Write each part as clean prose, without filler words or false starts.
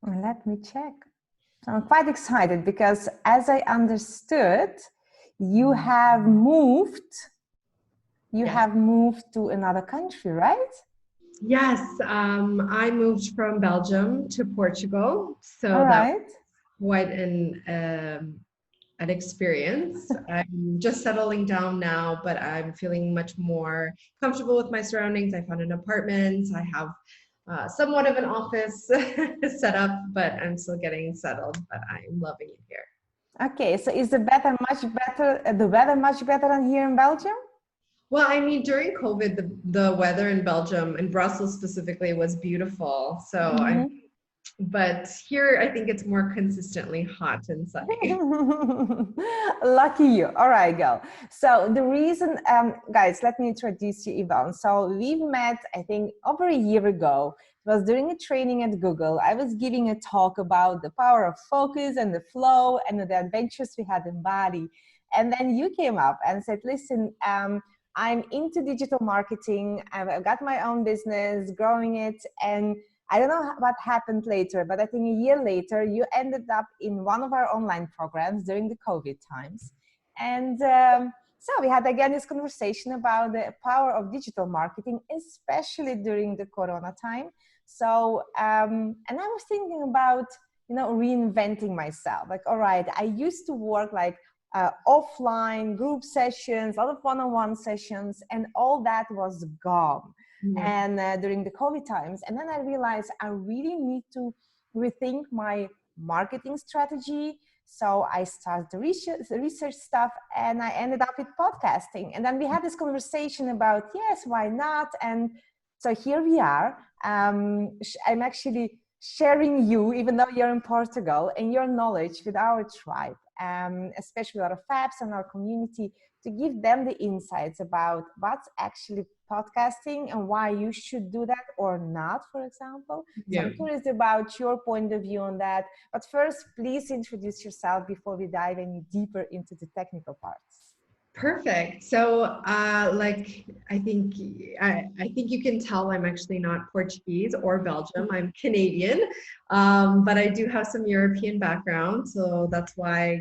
Let me check. I'm quite excited because, as I understood, you have moved. You Yes. have moved to another country, right? Yes, I moved from Belgium to Portugal, All so that was right. quite an experience. I'm just settling down now, but I'm feeling much more comfortable with my surroundings. I found an apartment. I have somewhat of an office set up, but I'm still getting settled. But I'm loving it here. Okay, so is the weather much better? The weather much better than here in Belgium? Well, I mean, during COVID, the weather in Belgium, in Brussels specifically, was beautiful. Mhm. But here I think it's more consistently hot and sunny. Lucky you. All right, girl. So the reason, guys, let me introduce you, Yvonne. So we've met, I think, over a year ago. It was during a training at Google. I was giving a talk about the power of focus and the flow and the adventures we had in Bali. And then you came up and said, listen, I'm into digital marketing. I've got my own business, growing it. And I don't know what happened later, but I think a year later, you ended up in one of our online programs during the COVID times. And so we had again this conversation about the power of digital marketing, especially during the Corona time. So, and I was thinking about, reinventing myself. Like, all right, I used to work like offline group sessions, a lot of one-on-one sessions, and all that was gone Yeah. and during the COVID times. And then I realized I really need to rethink my marketing strategy. So I started the research stuff, and I ended up with podcasting. And then we had this conversation about, yes, why not? And so here we are. I'm actually sharing you, even though you're in Portugal, and your knowledge with our tribe, especially our FABs and our community, to give them the insights about what's actually podcasting and why you should do that or not, for example. So Yeah. I'm curious about your point of view on that. But first, please introduce yourself before we dive any deeper into the technical parts. Perfect. So, like, I think you can tell I'm actually not Portuguese or Belgium. I'm Canadian, but I do have some European background, so that's why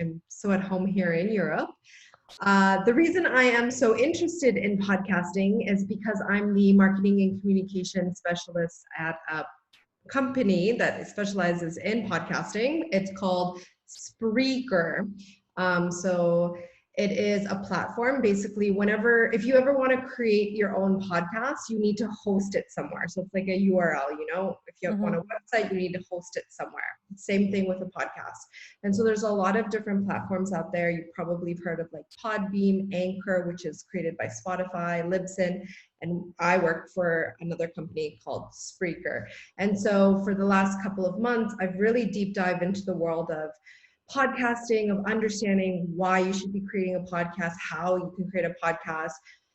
I'm so at home here in Europe. The reason I am so interested in podcasting is because I'm the marketing and communication specialist at a company that specializes in podcasting. It's called Spreaker. So it is a platform. Basically, if you ever want to create your own podcast, you need to host it somewhere. So it's like a URL, if you want a website, you need to host it somewhere. Same thing with a podcast. And so there's a lot of different platforms out there. You probably have heard of like Podbeam, Anchor, which is created by Spotify, Libsyn, and I work for another company called Spreaker. And so for the last couple of months, I've really deep dived into the world of podcasting, of understanding why you should be creating a podcast, how you can create a podcast,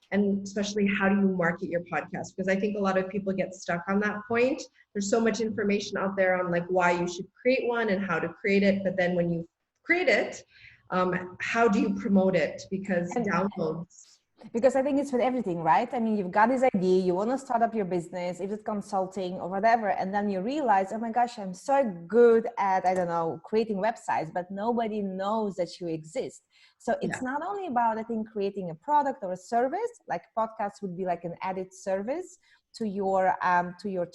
and especially how do you market your podcast? Because I think a lot of people get stuck on that point. There's so much information out there on like why you should create one and how to create it. But then when you create it, how do you promote it? Because downloads. Because I think it's with everything, right? I mean, you've got this idea, you want to start up your business, if it's consulting or whatever, and then you realize, oh my gosh, I'm so good at, I don't know, creating websites, but nobody knows that you exist. So it's not only about, I think, creating a product or a service, like podcasts would be like an added service to your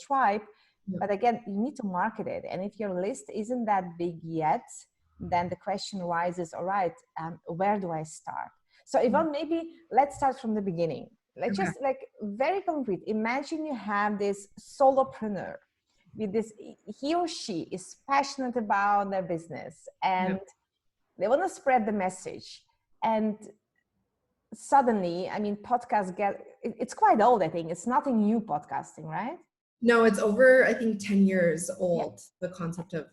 tribe. Yeah. But again, you need to market it. And if your list isn't that big yet, then the question arises, all right, where do I start? So Yvonne, maybe let's start from the beginning. Let's just like very concrete. Imagine you have this solopreneur with this, he or she is passionate about their business and they want to spread the message. And suddenly, I mean, podcasts it's quite old, I think. It's nothing new, podcasting, right? No, it's over, I think, 10 years old, the concept of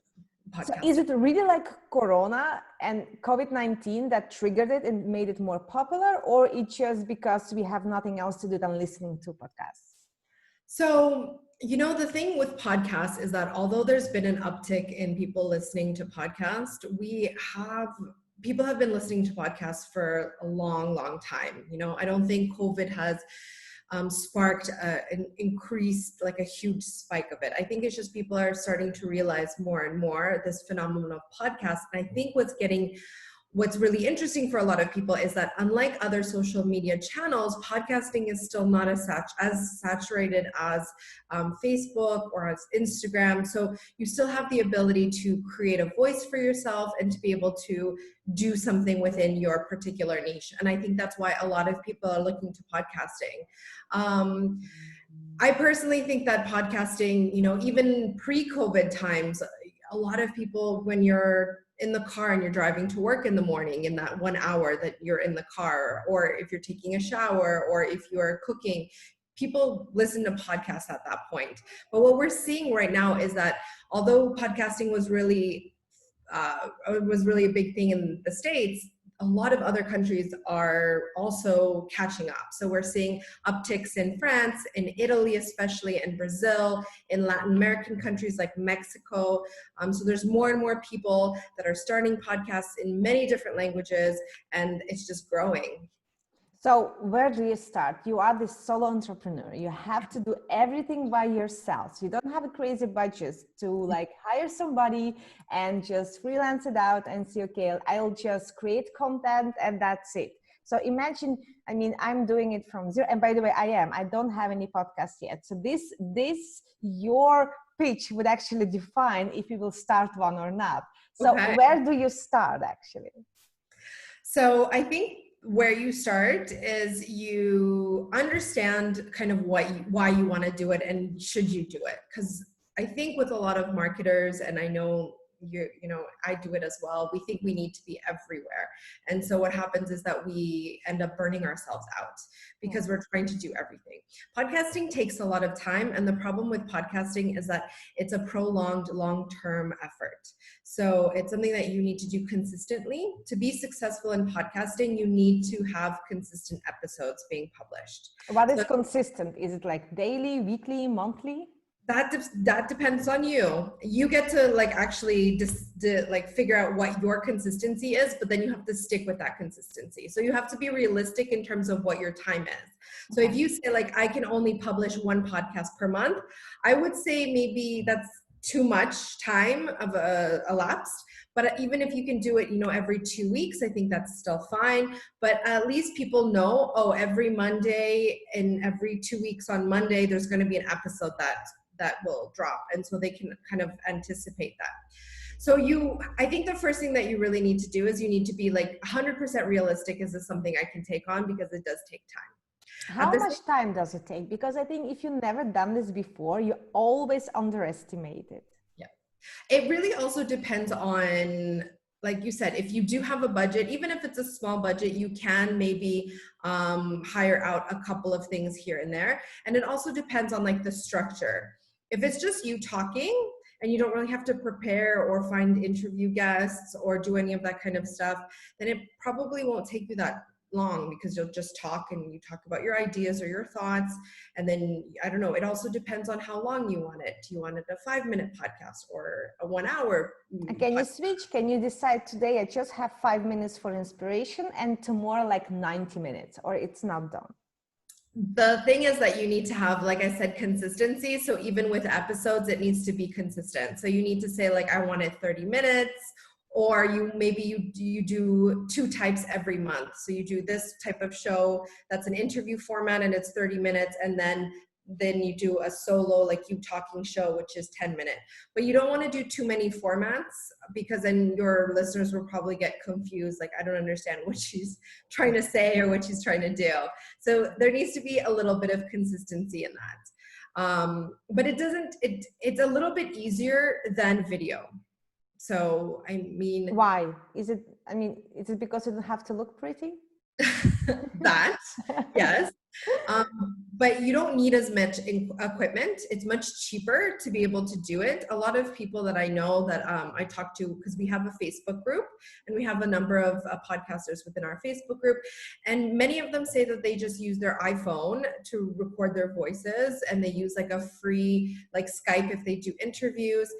podcast. So is it really like Corona and COVID-19 that triggered it and made it more popular, or it's just because we have nothing else to do than listening to podcasts? So, the thing with podcasts is that although there's been an uptick in people listening to podcasts, people have been listening to podcasts for a long, long time. I don't think COVID has sparked an increased, like a huge spike of it. I think it's just people are starting to realize more and more this phenomenon of podcasts. And I think what's really interesting for a lot of people is that unlike other social media channels, podcasting is still not as saturated as Facebook or as Instagram. So you still have the ability to create a voice for yourself and to be able to do something within your particular niche. And I think that's why a lot of people are looking to podcasting. I personally think that podcasting, even pre-COVID times, a lot of people, when you're in the car and you're driving to work in the morning, in that 1 hour that you're in the car, or if you're taking a shower, or if you're cooking, people listen to podcasts at that point. But what we're seeing right now is that although podcasting was really a big thing in the States, a lot of other countries are also catching up. So we're seeing upticks in France, in Italy, especially in Brazil, in Latin American countries like Mexico. So there's more and more people that are starting podcasts in many different languages, and it's just growing. So where do you start? You are this solo entrepreneur. You have to do everything by yourself. So you don't have a crazy budget to hire somebody and just freelance it out and say, okay, I'll just create content and that's it. So imagine, I'm doing it from zero. And by the way, I don't have any podcast yet. So this your pitch would actually define if you will start one or not. So Where do you start actually? So I think where you start is you understand kind of why you want to do it and should you do it. Because I think with a lot of marketers, and I know I do it as well, we think we need to be everywhere. And so what happens is that we end up burning ourselves out because we're trying to do everything. Podcasting takes a lot of time. And the problem with podcasting is that it's a prolonged long-term effort. So it's something that you need to do consistently. To be successful in podcasting, you need to have consistent episodes being published. What is consistent? Is it like daily, weekly, monthly? That depends on you. You get to actually figure out what your consistency is, but then you have to stick with that consistency. So you have to be realistic in terms of what your time is. So if you say I can only publish one podcast per month, I would say maybe that's too much time of elapsed. But even if you can do it, every 2 weeks, I think that's still fine. But at least people know, every Monday and every 2 weeks on Monday, there's going to be an episode that will drop. And so they can kind of anticipate that. So I think the first thing that you really need to do is you need to be 100% realistic. Is this something I can take on? Because it does take time. How much time does it take? Because I think if you've never done this before, you always underestimate it. Yeah. It really also depends on, like you said, if you do have a budget, even if it's a small budget, you can maybe hire out a couple of things here and there. And it also depends on the structure. If it's just you talking and you don't really have to prepare or find interview guests or do any of that kind of stuff, then it probably won't take you that long because you'll just talk and you talk about your ideas or your thoughts. And then, I don't know, it also depends on how long you want it. Do you want it a 5-minute podcast or a 1 hour? Can you switch? Can you decide today I just have 5 minutes for inspiration and tomorrow 90 minutes, or it's not done? The thing is that you need to have, like I said, consistency. So even with episodes, it needs to be consistent. So you need to say I want it 30 minutes, or you do 2 types every month. So you do this type of show that's an interview format and it's 30 minutes. And then you do a solo, you talking show, which is 10 minutes. But you don't want to do too many formats because then your listeners will probably get confused. I don't understand what she's trying to say or what she's trying to do. So there needs to be a little bit of consistency in that. But it's a little bit easier than video. So, why? Is it because you don't have to look pretty? That, yes. But you don't need as much equipment. It's much cheaper to be able to do it. A lot of people that I know that I talk to, because we have a Facebook group and we have a number of podcasters within our Facebook group. And many of them say that they just use their iPhone to record their voices, and they use a free Skype if they do interviews.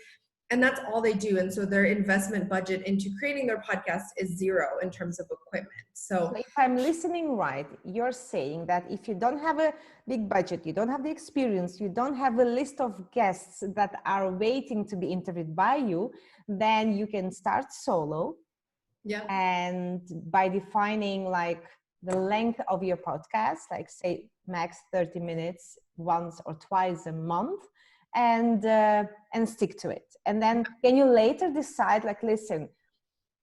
and that's all they do. And so their investment budget into creating their podcast is zero in terms of equipment. So if I'm listening right, you're saying that if you don't have a big budget, you don't have the experience, you don't have a list of guests that are waiting to be interviewed by you, then you can start solo. Yeah. And by defining like the length of your podcast, like say max 30 minutes once or twice a month, and stick to it. And then can you later decide like, listen,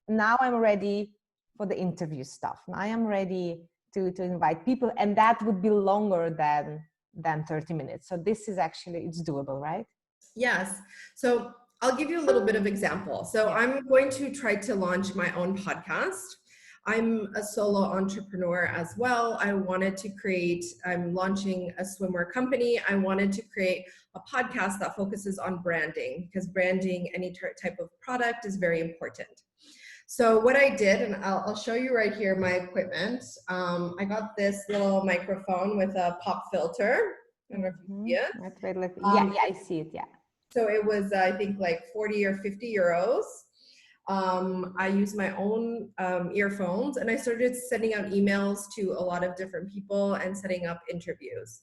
now I'm ready for the interview stuff. Now I am ready to invite people, and that would be longer than 30 minutes. So this is actually, it's doable, right? Yes. So I'll give you a little bit of example. So I'm going to try to launch my own podcast. I'm a solo entrepreneur as well. I wanted to create, I'm launching a swimwear company. I wanted to create a podcast that focuses on branding, because branding any type of product is very important. So what I did, and I'll show you right here my equipment. I got this little microphone with a pop filter. I don't know if you see it. Yeah, I see it, yeah. So it was, I think, like 40 or 50 euros. I used my own earphones, and I started sending out emails to a lot of different people and setting up interviews.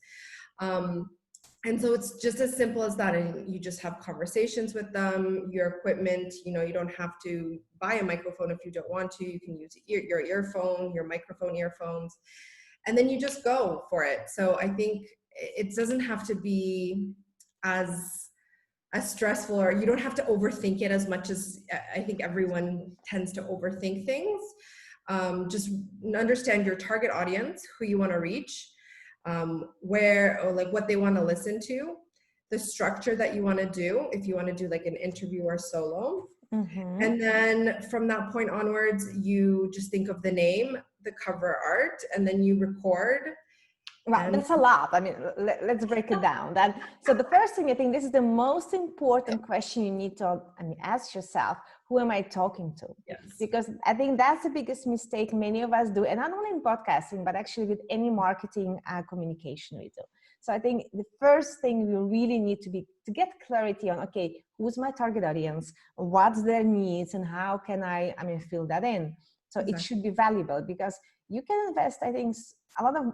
And so it's just as simple as that. And you just have conversations with them. Your equipment, you know, you don't have to buy a microphone if you don't want to. You can use your earphone, your microphone earphones, and then you just go for it. So I think it doesn't have to be as stressful, or you don't have to overthink it as much as I think everyone tends to overthink things. Just understand your target audience, who you want to reach, where, or like what they want to listen to, the structure that you want to do, if you want to do like an interview or solo. Mm-hmm. And then from that point onwards, you just think of the name, the cover art, and then you record. Well, that's a lot. I mean, let's break it down. So the first thing, I think this is the most important question you need to, ask yourself: who am I talking to? Yes. Because I think that's the biggest mistake many of us do, and not only in podcasting, but actually with any marketing communication we do. So I think the first thing we really need to get clarity on, okay, who's my target audience, what's their needs, and how can I fill that in? So It should be valuable, because you can invest, I think, a lot of,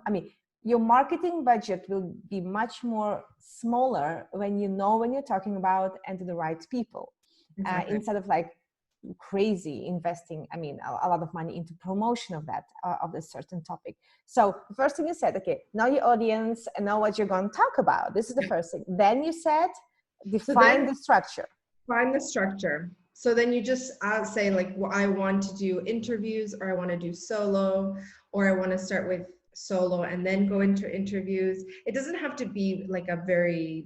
your marketing budget will be much more smaller when you know when you're talking about and to the right people. Exactly. Instead of like crazy investing, a lot of money into promotion of that, of a certain topic. So the first thing you said, okay, know your audience and know what you're going to talk about. This is the first thing. Then you said, define the structure. Find the structure. So then you just say like, well, I want to do interviews, or I want to do solo, or I want to start with solo and then go into interviews. It doesn't have to be like a very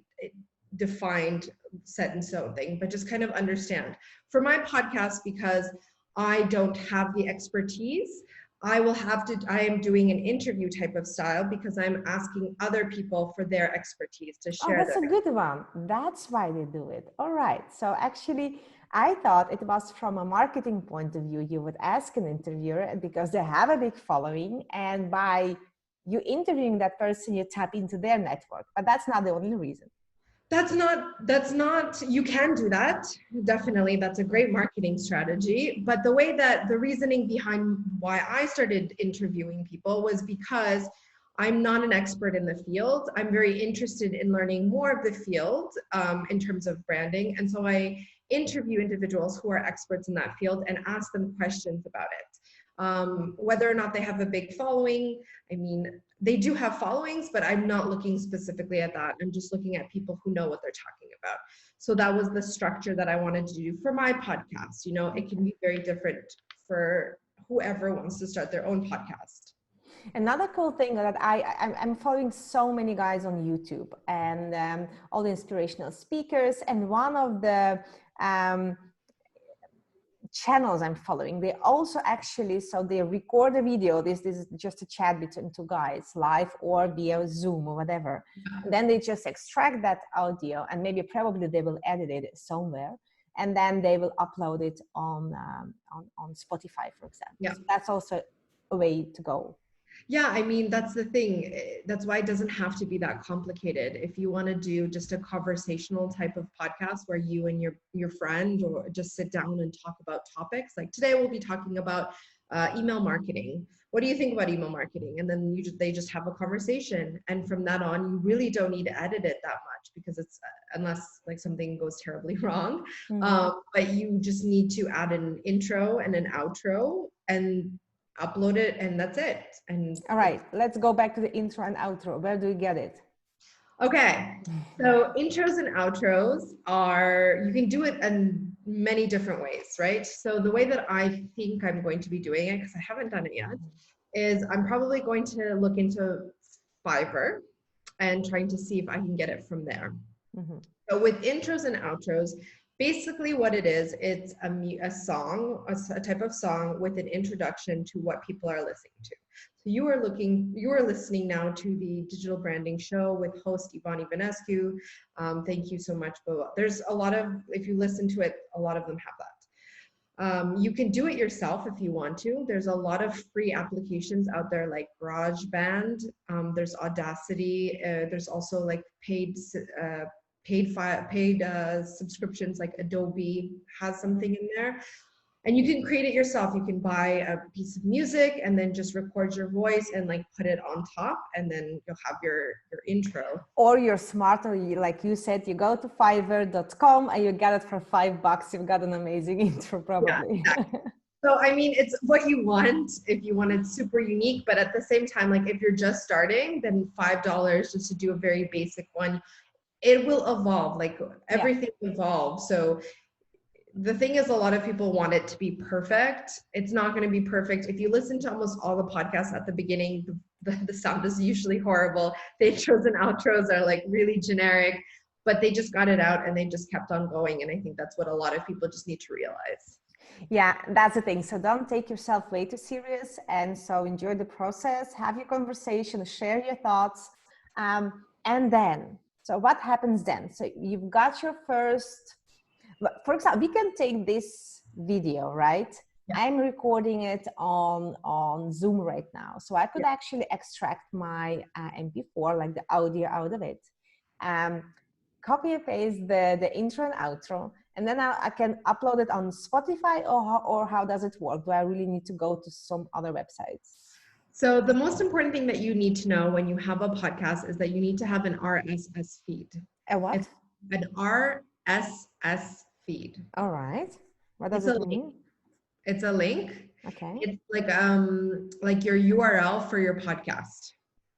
defined set in stone thing, but just kind of understand. For my podcast, because I don't have the expertise, I am doing an interview type of style, because I'm asking other people for their expertise to share. Oh, that's a good one. That's why they do it. All right. So actually, I thought it was from a marketing point of view, you would ask an interviewer because they have a big following, and by you interviewing that person, you tap into their network. But that's not the only reason. That's not, you can do that. Definitely. That's a great marketing strategy. But the reasoning behind why I started interviewing people was because I'm not an expert in the field. I'm very interested in learning more of the field in terms of branding. And so I interview individuals who are experts in that field and ask them questions about it. Whether or not they have a big following, they do have followings, but I'm not looking specifically at that. I'm just looking at people who know what they're talking about. So that was the structure that I wanted to do for my podcast. It can be very different for whoever wants to start their own podcast. Another cool thing that I'm following so many guys on YouTube and all the inspirational speakers, and one of the channels I'm following, they also actually, so they record a video. This is just a chat between two guys, live or via Zoom or whatever. And then they just extract that audio, and probably they will edit it somewhere, and then they will upload it on Spotify, for example. Yeah. So that's also a way to go. Yeah, I mean, that's the thing. That's why it doesn't have to be that complicated. If you want to do just a conversational type of podcast where you and your friend or just sit down and talk about topics, like today we'll be talking about email marketing. What do you think about email marketing? And then they just have a conversation, and from that on, you really don't need to edit it that much because it's unless like something goes terribly wrong. But you just need to add an intro and an outro and upload it, and that's it. And All right, let's go back to the intro and outro. Where do you get it? okay, so intros and outros are, you can do it in many different ways, right? So the way that I think I'm going to be doing it, because I haven't done it yet, is I'm probably going to look into Fiverr and trying to see if I can get it from there. So with intros and outros, basically what it is, it's a song, a type of song with an introduction to what people are listening to. So you are listening now to the Digital Branding Show with host Ivani Vanescu. Thank you so much, Bo. There's a lot of, if you listen to it, a lot of them have that. You can do it yourself if you want to. There's a lot of free applications out there like GarageBand. There's Audacity. There's also like paid subscriptions like Adobe has something in there, and you can create it yourself. You can buy a piece of music and then just record your voice and like put it on top, and then you'll have your intro. Or you're smarter, like you said, you go to fiverr.com and you get it for $5. You've got an amazing intro probably. Yeah, exactly. So I mean, it's what you want if you want it super unique, but at the same time, like if you're just starting, then $5 just to do a very basic one. It will evolve, like everything evolves. So the thing is, a lot of people want it to be perfect. It's not going to be perfect. If you listen to almost all the podcasts at the beginning, the sound is usually horrible. The intros and outros are like really generic, but they just got it out and they just kept on going. And I think that's what a lot of people just need to realize. Yeah, that's the thing. So don't take yourself way too serious. And so enjoy the process, have your conversation, share your thoughts. And then, so what happens then? So you've got your first, for example, we can take this video, right? Yeah. I'm recording it on Zoom right now. So I could actually extract my MP4, like the audio out of it, copy and paste the intro and outro, and then I can upload it on Spotify, or how does it work? Do I really need to go to some other websites? So the most important thing that you need to know when you have a podcast is that you need to have an RSS feed. A what? It's an RSS feed. All right. What does it mean? It's a link. Okay. It's like your URL for your podcast.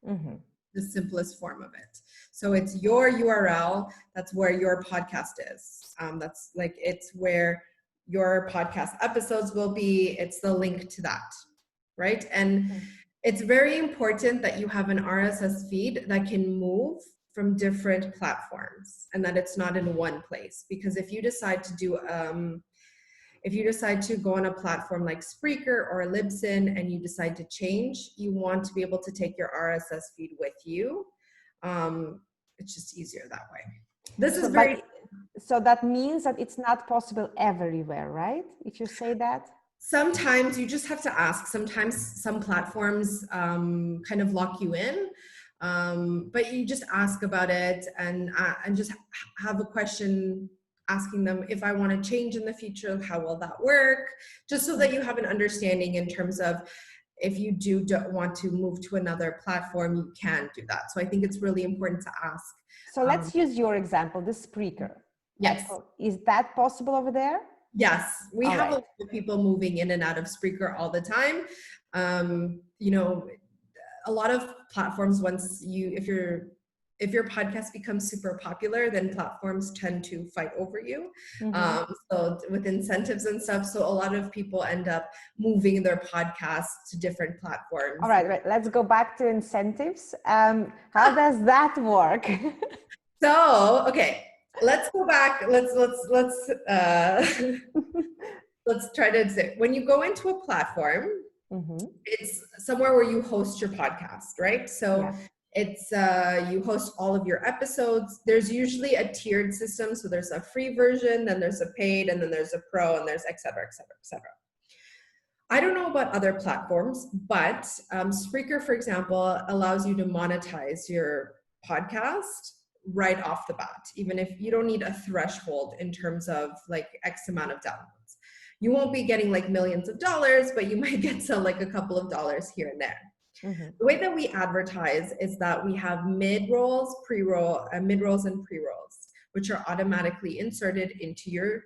Mm-hmm. The simplest form of it. So it's your URL. That's where your podcast is. That's like, it's where your podcast episodes will be. It's the link to that, right? And it's very important that you have an RSS feed that can move from different platforms and that it's not in one place. Because if you decide to do, if you decide to go on a platform like Spreaker or Libsyn and you decide to change, you want to be able to take your RSS feed with you. It's just easier that way. This is very... So that means that it's not possible everywhere, right? If you say that? Sometimes you just have to ask. Sometimes some platforms kind of lock you in, but you just ask about it and just have a question asking them, if I want to change in the future, how will that work? Just so that you have an understanding in terms of if you don't want to move to another platform, you can do that. So I think it's really important to ask. So let's use your example, the Spreaker. Yes. Is that possible over there? Yes, we have a lot of people moving in and out of Spreaker all the time. You know, a lot of platforms, once if your podcast becomes super popular, then platforms tend to fight over you. Mm-hmm. So with incentives and stuff, so a lot of people end up moving their podcasts to different platforms. All right, let's go back to incentives. How does that work? So, okay. Let's go back. Let's try to say, when you go into a platform, mm-hmm. It's somewhere where you host your podcast, right? So it's you host all of your episodes. There's usually a tiered system. So there's a free version, then there's a paid, and then there's a pro, and there's et cetera, et cetera, et cetera. I don't know about other platforms, but Spreaker, for example, allows you to monetize your podcast right off the bat, even if you don't need a threshold in terms of like X amount of downloads. You won't be getting like millions of dollars, but you might get to like a couple of dollars here and there. Mm-hmm. The way that we advertise is that we have mid-rolls, pre-roll, mid-rolls and pre-rolls, which are automatically inserted into your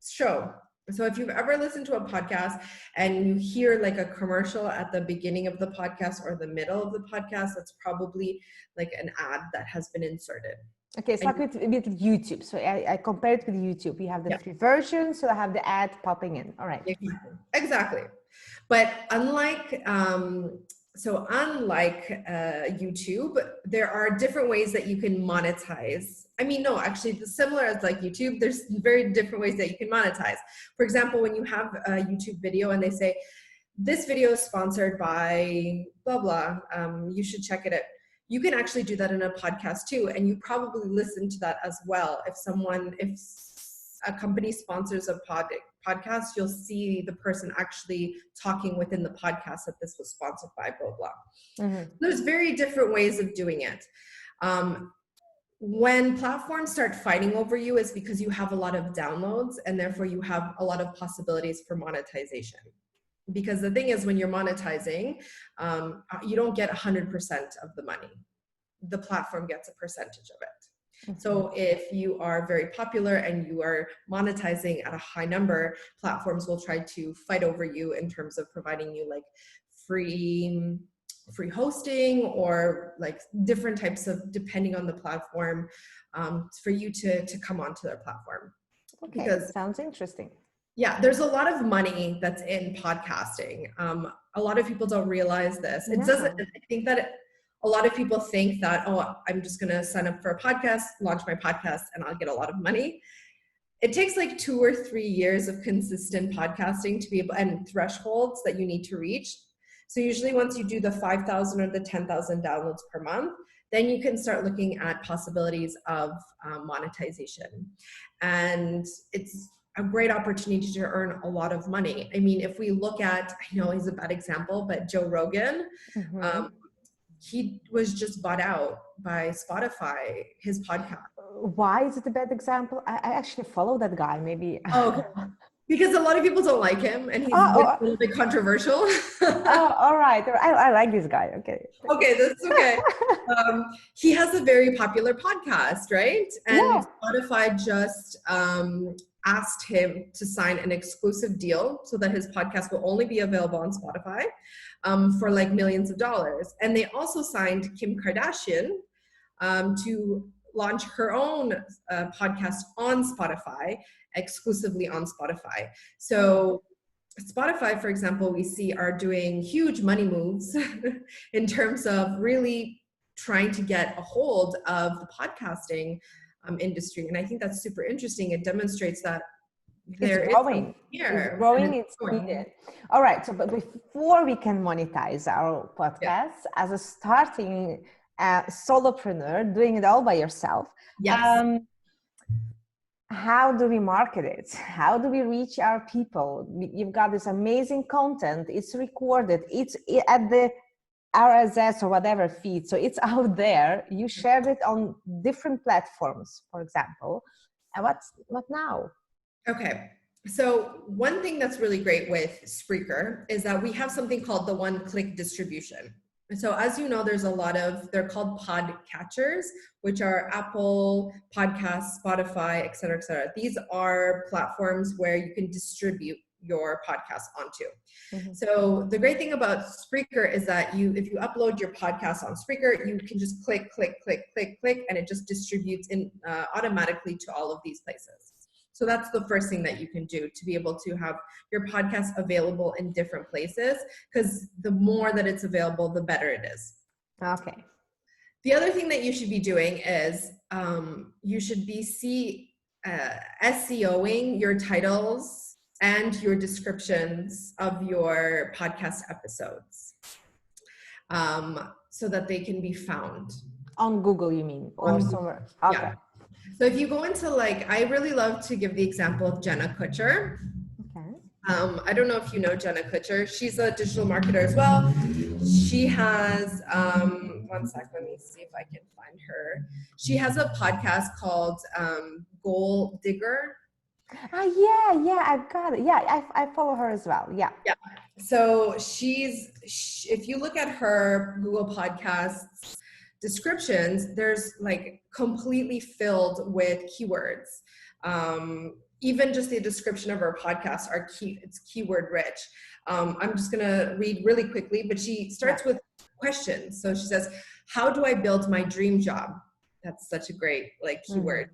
show. So if you've ever listened to a podcast and you hear like a commercial at the beginning of the podcast or the middle of the podcast, that's probably like an ad that has been inserted. Okay, it's like with YouTube. So I compare it with YouTube. You have the free version, so I have the ad popping in. All right. Exactly. But unlike YouTube, there are different ways that you can monetize. I mean, no, actually, similar as like YouTube, there's very different ways that you can monetize. For example, when you have a YouTube video and they say, this video is sponsored by blah, blah, you should check it out. You can actually do that in a podcast too. And you probably listen to that as well. If a company sponsors a podcast, you'll see the person actually talking within the podcast that this was sponsored by blah, blah. Mm-hmm. There's very different ways of doing it. When platforms start fighting over you is because you have a lot of downloads and therefore you have a lot of possibilities for monetization. Because the thing is, when you're monetizing, you don't get 100% of the money. The platform gets a percentage of it. Mm-hmm. So if you are very popular and you are monetizing at a high number, platforms will try to fight over you in terms of providing you like free hosting or like different types of, depending on the platform, for you to come onto their platform. Okay, because, sounds interesting. Yeah, there's a lot of money that's in podcasting. A lot of people don't realize this. It doesn't, I think that a lot of people think that, oh, I'm just going to sign up for a podcast, launch my podcast, and I'll get a lot of money. It takes like 2 or 3 years of consistent podcasting to be able, and thresholds that you need to reach. So usually once you do the 5,000 or the 10,000 downloads per month, then you can start looking at possibilities of monetization. And it's a great opportunity to earn a lot of money. I mean, if we look at, I know he's a bad example, but Joe Rogan, mm-hmm. He was just bought out by Spotify, his podcast. Why is it a bad example? I actually follow that guy, maybe. Oh, because a lot of people don't like him and he's a little bit controversial. All right. I like this guy. Okay. Okay, that's okay. He has a very popular podcast, right? And Spotify just asked him to sign an exclusive deal so that his podcast will only be available on Spotify for like millions of dollars. And they also signed Kim Kardashian to launch her own podcast on Spotify, exclusively on Spotify. So Spotify, for example, we see are doing huge money moves in terms of really trying to get a hold of the podcasting industry. And I think that's super interesting. It demonstrates that it's growing. It's needed. All right. So, but before we can monetize our podcast as a starting solopreneur, doing it all by yourself, how do we market it? How do we reach our people? You've got this amazing content. It's recorded. It's at the RSS or whatever feed. So it's out there. You shared it on different platforms, for example. And what now? Okay. So one thing that's really great with Spreaker is that we have something called the one-click distribution. So as you know, there's a lot of, they're called podcatchers, which are Apple Podcasts, Spotify, et cetera, et cetera. These are platforms where you can distribute your podcast onto. Mm-hmm. So the great thing about Spreaker is that if you upload your podcast on Spreaker, you can just click, and it just distributes in automatically to all of these places. So that's the first thing that you can do to be able to have your podcast available in different places, because the more that it's available, the better it is. Okay. The other thing that you should be doing is you should be SEOing your titles and your descriptions of your podcast episodes so that they can be found. On Google, you mean? Or somewhere? Okay. Yeah. So if you go into I really love to give the example of Jenna Kutcher. Okay. I don't know if you know Jenna Kutcher. She's a digital marketer as well. She has, one sec, let me see if I can find her. She has a podcast called Goal Digger. Yeah, I've got it. Yeah, I follow her as well. Yeah. Yeah. So if you look at her Google Podcasts descriptions, there's like completely filled with keywords. Even just the description of her podcast it's keyword rich. I'm just gonna read really quickly, but she starts with questions. So she says, how do I build my dream job? That's such a great like keyword.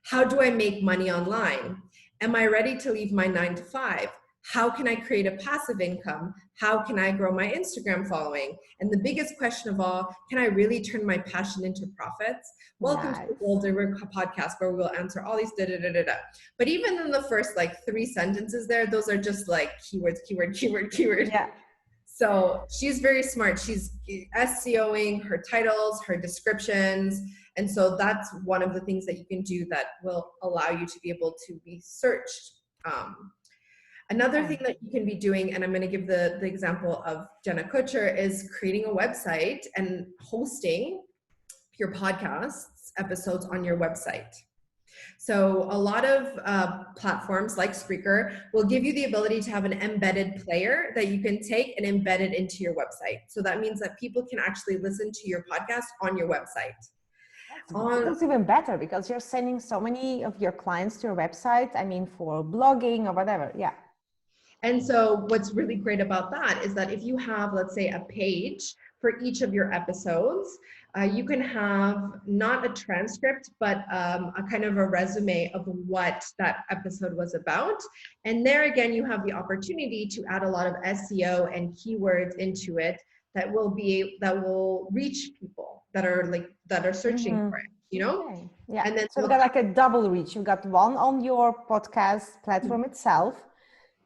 How do I make money online? Am I ready to leave my 9 to 5? How can I create a passive income? How can I grow my Instagram following? And the biggest question of all, can I really turn my passion into profits? Welcome to the Goal Digger podcast, where we will answer all these da-da-da-da-da. But even in the first like 3 sentences there, those are just like keywords, keyword. Yeah. So she's very smart. She's SEOing her titles, her descriptions. And so that's one of the things that you can do that will allow you to be able to be searched. Another thing that you can be doing, and I'm going to give the example of Jenna Kutcher, is creating a website and hosting your podcasts episodes on your website. So a lot of platforms like Spreaker will give you the ability to have an embedded player that you can take and embed it into your website. So that means that people can actually listen to your podcast on your website. That's even better, because you're sending so many of your clients to your website. I mean, for blogging or whatever. Yeah. And so what's really great about that is that if you have, let's say, a page for each of your episodes, you can have not a transcript, but a kind of a resume of what that episode was about. And there again, you have the opportunity to add a lot of SEO and keywords into it that will reach people that are searching for it, you know? Okay. Yeah. And then so you've got like a double reach. You've got one on your podcast platform itself,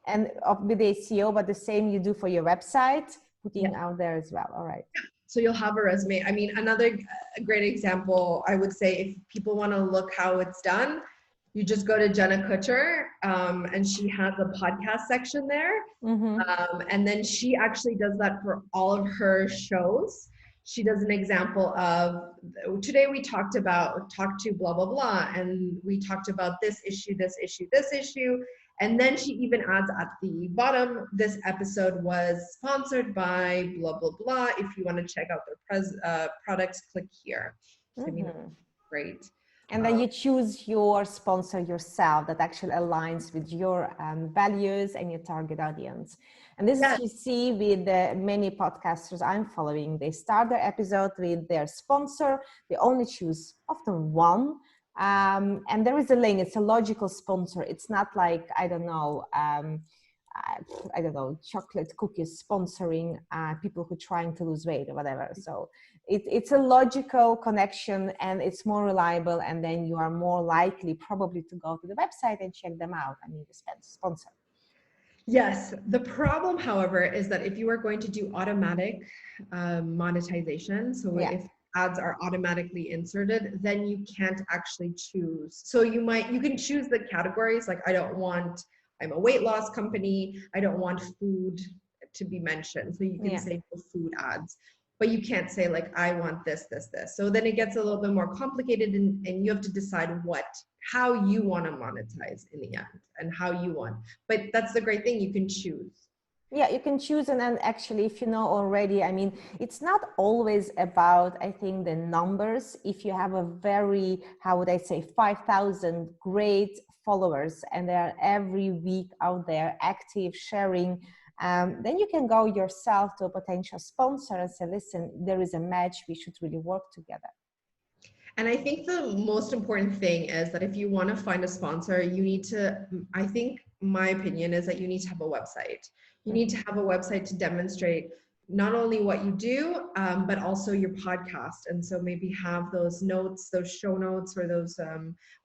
and with the SEO, but the same you do for your website, putting out there as well. All right. So you'll have a resume. I mean, another great example, I would say, if people want to look how it's done, you just go to Jenna Kutcher, and she has a podcast section there. And then she actually does that for all of her shows. She does an example of, today we talked to blah, blah, blah. And we talked about this issue. And then she even adds at the bottom, this episode was sponsored by blah, blah, blah. If you want to check out their products, click here. So, I mean, great. And then you choose your sponsor yourself that actually aligns with your values and your target audience. And this is what you see with the many podcasters I'm following. They start their episode with their sponsor. They only choose often one. And there is a link. It's a logical sponsor. It's not like, I don't know, chocolate cookies sponsoring people who are trying to lose weight or whatever. So it's a logical connection, and it's more reliable. And then you are more likely probably to go to the website and check them out. I mean, the sponsor. Yes. The problem, however, is that if you are going to do automatic monetization, so if ads are automatically inserted, then you can't actually choose. So you can choose the categories, like I'm a weight loss company, I don't want food to be mentioned. So you can say for food ads, but you can't say like, I want this. So then it gets a little bit more complicated, and you have to decide how you want to monetize in the end and how you want. But that's the great thing, you can choose. Yeah, you can choose. And then actually, if you know already, I mean, it's not always about, I think, the numbers. If you have a very, 5,000 great followers, and they're every week out there active, sharing, then you can go yourself to a potential sponsor and say, listen, there is a match, we should really work together. And I think the most important thing is that if you want to find a sponsor, I think my opinion is that you need to have a website. You need to have a website to demonstrate not only what you do, but also your podcast. And so maybe have those notes, those show notes, or those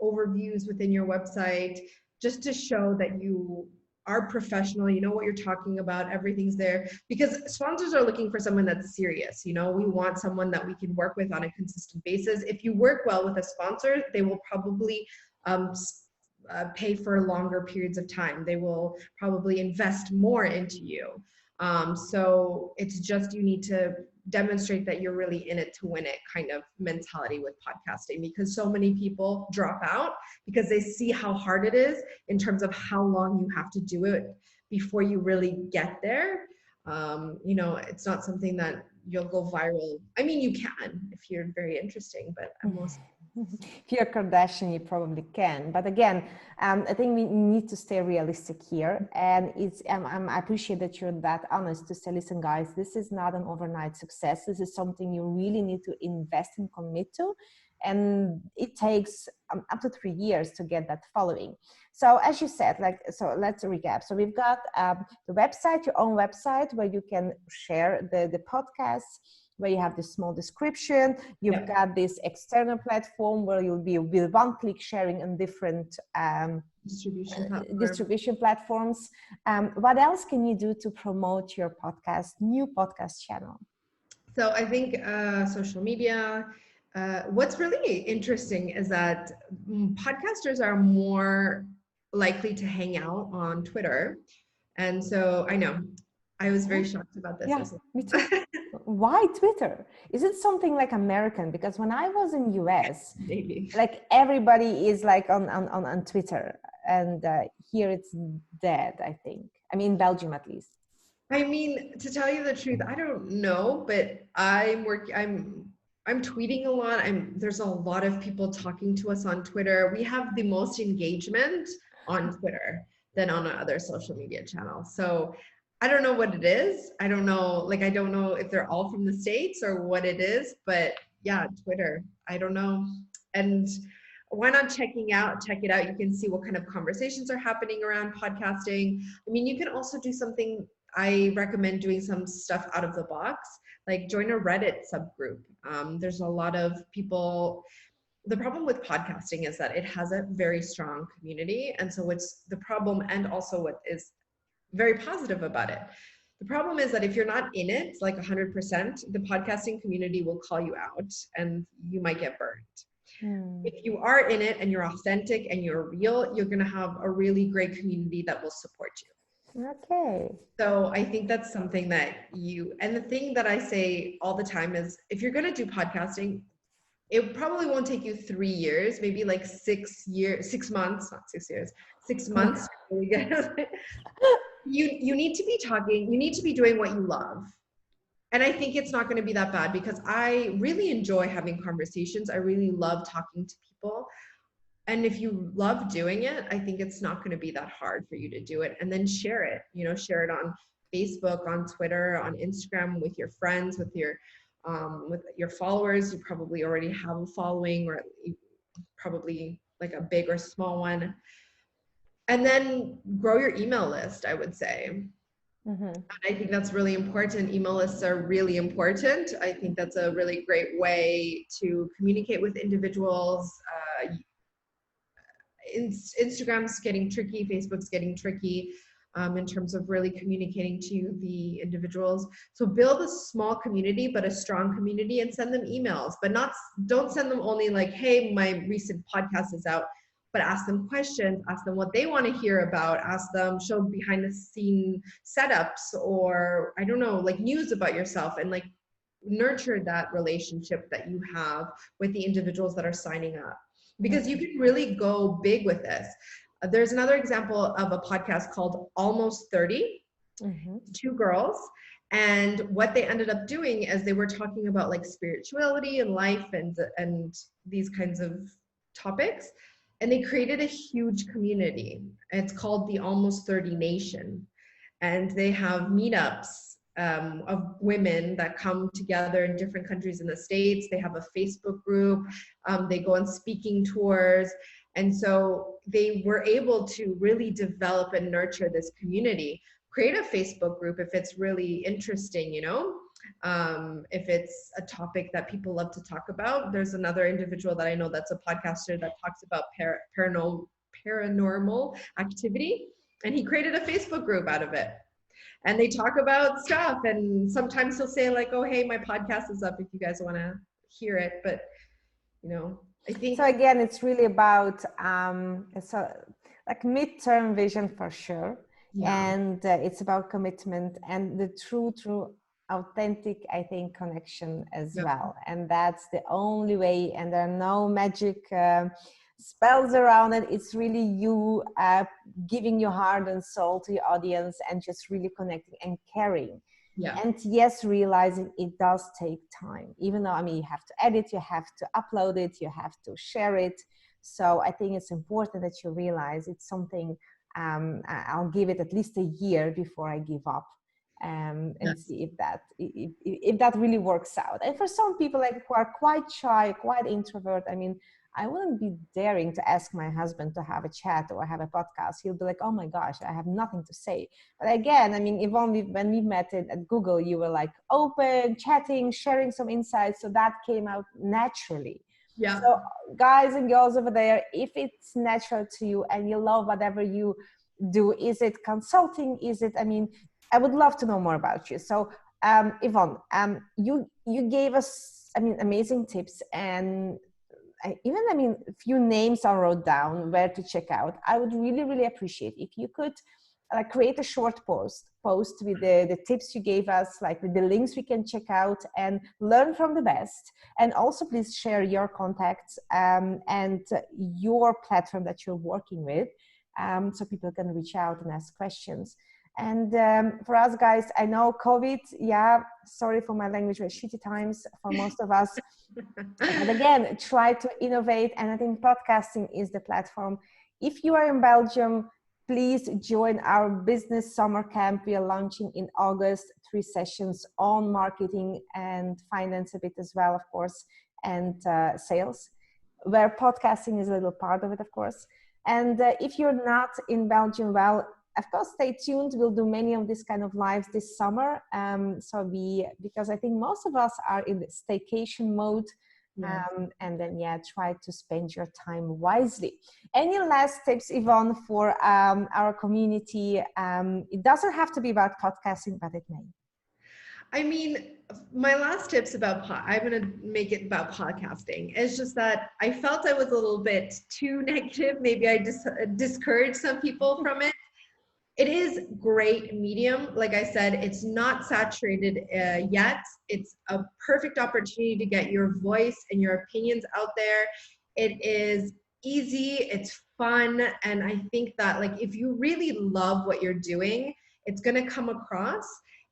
overviews within your website, just to show that you are professional, you know what you're talking about, everything's there. Because sponsors are looking for someone that's serious. We want someone that we can work with on a consistent basis. If you work well with a sponsor, they will probably pay for longer periods of time. They will probably invest more into you. So it's just, you need to demonstrate that you're really in it to win it kind of mentality with podcasting, because so many people drop out because they see how hard it is in terms of how long you have to do it before you really get there. You know, it's not something that you'll go viral. I mean, you can if you're very interesting, but I'm most. If you're Kardashian, you probably can. But again, I think we need to stay realistic here. And it's I appreciate that you're that honest to say, listen, guys, this is not an overnight success. This is something you really need to invest and commit to. And it takes up to 3 years to get that following. So as you said, like, so let's recap. So we've got the website, your own website, where you can share the podcasts, where you have this small description. You've got this external platform where you'll be with one-click sharing on different distribution platforms. What else can you do to promote your podcast, new podcast channel? So I think social media. What's really interesting is that podcasters are more likely to hang out on Twitter. And so I know, I was very shocked about this. Yeah, me too. Why Twitter? Is it something like American? Because when I was in US, maybe, like everybody is like on Twitter, and here it's dead, I think. I mean, Belgium at least. I mean, to tell you the truth, I don't know, but I'm tweeting a lot. There's a lot of people talking to us on Twitter. We have the most engagement on Twitter than on other social media channels. So I don't know what it is. I don't know if they're all from the States or what it is, but yeah, Twitter, I don't know. And why not check it out? You can see what kind of conversations are happening around podcasting. I mean, you can also do something. I recommend doing some stuff out of the box, like join a Reddit subgroup. There's a lot of people. The problem with podcasting is that it has a very strong community. And so it's the problem, and also what is very positive about it. The problem is that if you're not in it, like 100%, the podcasting community will call you out and you might get burned. If you are in it and you're authentic and you're real, you're going to have a really great community that will support you. Okay. So I think that's something that and the thing that I say all the time is, if you're going to do podcasting, it probably won't take you 3 years, maybe like 6 months, not 6 years, 6 months. You need to be talking, you need to be doing what you love. And I think it's not going to be that bad, because I really enjoy having conversations. I really love talking to people. And if you love doing it, I think it's not going to be that hard for you to do it. And then share it, share it on Facebook, on Twitter, on Instagram, with your friends, with your followers. You probably already have a following, or probably like a big or small one. And then grow your email list, I would say. And I think that's really important. Email lists are really important. I think that's a really great way to communicate with individuals. Instagram's getting tricky, Facebook's getting tricky in terms of really communicating to the individuals. So build a small community, but a strong community, and send them emails, but don't send them only like, hey, my recent podcast is out. But ask them questions, ask them what they want to hear about, ask them, show behind the scene setups, or I don't know, like news about yourself, and like nurture that relationship that you have with the individuals that are signing up, because you can really go big with this. There's another example of a podcast called Almost 30, 2 girls. And what they ended up doing is they were talking about like spirituality and life and these kinds of topics. And they created a huge community. It's called the Almost 30 Nation. And they have meetups of women that come together in different countries in the States. They have a Facebook group. They go on speaking tours. And so they were able to really develop and nurture this community. Create a Facebook group if it's really interesting, if it's a topic that people love to talk about. There's another individual that I know that's a podcaster that talks about paranormal activity, and he created a Facebook group out of it. And they talk about stuff, and sometimes he'll say like, oh, hey, my podcast is up if you guys want to hear it. But I think, so again, it's really about like midterm vision for sure. Yeah. And it's about commitment and the true authentic, I think, connection as Yeah. well. And that's the only way, and there are no magic spells around it. It's really you giving your heart and soul to your audience and just really connecting and caring. Yeah. And yes, realizing it does take time, even though, I mean, you have to edit, you have to upload it, you have to share it. So I think it's important that you realize it's something, I'll give it at least a year before I give up, and Yes. see if that really works out. And for some people, like, who are quite shy, quite introvert, I mean, I wouldn't be daring to ask my husband to have a chat or have a podcast. He'll be like, oh my gosh, I have nothing to say. But again, I mean, Yvonne, when we met at Google, you were like open, chatting, sharing some insights. So that came out naturally. Yeah. So guys and girls over there, if it's natural to you and you love whatever you do, is it consulting? Is it, I mean, I would love to know more about you. So Yvonne, you gave us, I mean, amazing tips, and I mean, a few names I wrote down where to check out. I would really appreciate if you could create a short post with the tips you gave us, like with the links we can check out and learn from the best. And also please share your contacts and your platform that you're working with, so people can reach out and ask questions. And for us guys, I know COVID, yeah, sorry for my language, but shitty times for most of us. But again, try to innovate. And I think podcasting is the platform. If you are in Belgium, please join our business summer camp. We are launching in August, 3 sessions on marketing and finance a bit as well, of course, and sales, where podcasting is a little part of it, of course. And if you're not in Belgium, well, of course, stay tuned. We'll do many of these kind of lives this summer. Because I think most of us are in the staycation mode. Yes. And then, yeah, try to spend your time wisely. Any last tips, Yvonne, for our community? It doesn't have to be about podcasting, but it may. I mean, my last tips about I'm going to make it about podcasting. It's just that I felt I was a little bit too negative. Maybe I discouraged some people from it. It is great medium. Like I said, it's not saturated yet. It's a perfect opportunity to get your voice and your opinions out there. It is easy, it's fun, and I think that, like, if you really love what you're doing, it's going to come across.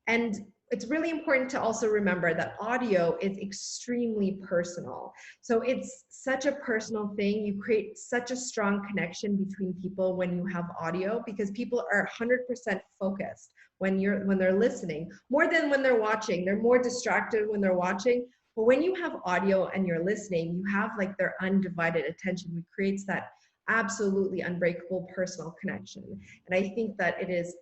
And it's really important to also remember that audio is extremely personal. So it's such a personal thing. You create such a strong connection between people when you have audio, because people are 100% focused when they're listening, more than when they're watching. They're more distracted when they're watching. But when you have audio and you're listening, you have like their undivided attention, which creates that absolutely unbreakable personal connection. And I think that it's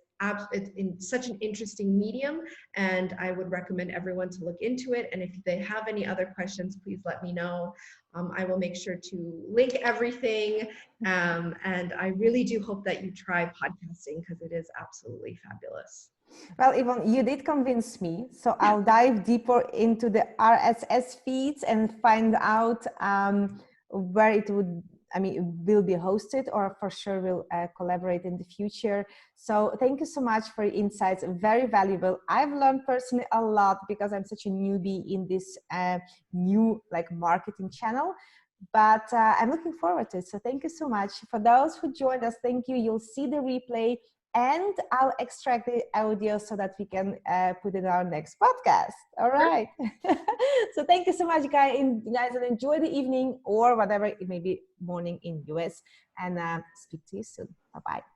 in such an interesting medium, and I would recommend everyone to look into it. And if they have any other questions, please let me know. I will make sure to link everything. And I really do hope that you try podcasting, because it is absolutely fabulous. Well, Yvonne, you did convince me. So I'll dive deeper into the RSS feeds and find out where it would, I mean, it will be hosted, or for sure we'll collaborate in the future. So thank you so much for your insights. Very valuable. I've learned personally a lot, because I'm such a newbie in this new like marketing channel. But I'm looking forward to it. So thank you so much. For those who joined us, thank you. You'll see the replay, and I'll extract the audio so that we can put it in our next podcast. All right. So thank you so much, guys, and enjoy the evening, or whatever it may be, morning in US, and speak to you soon. Bye-bye.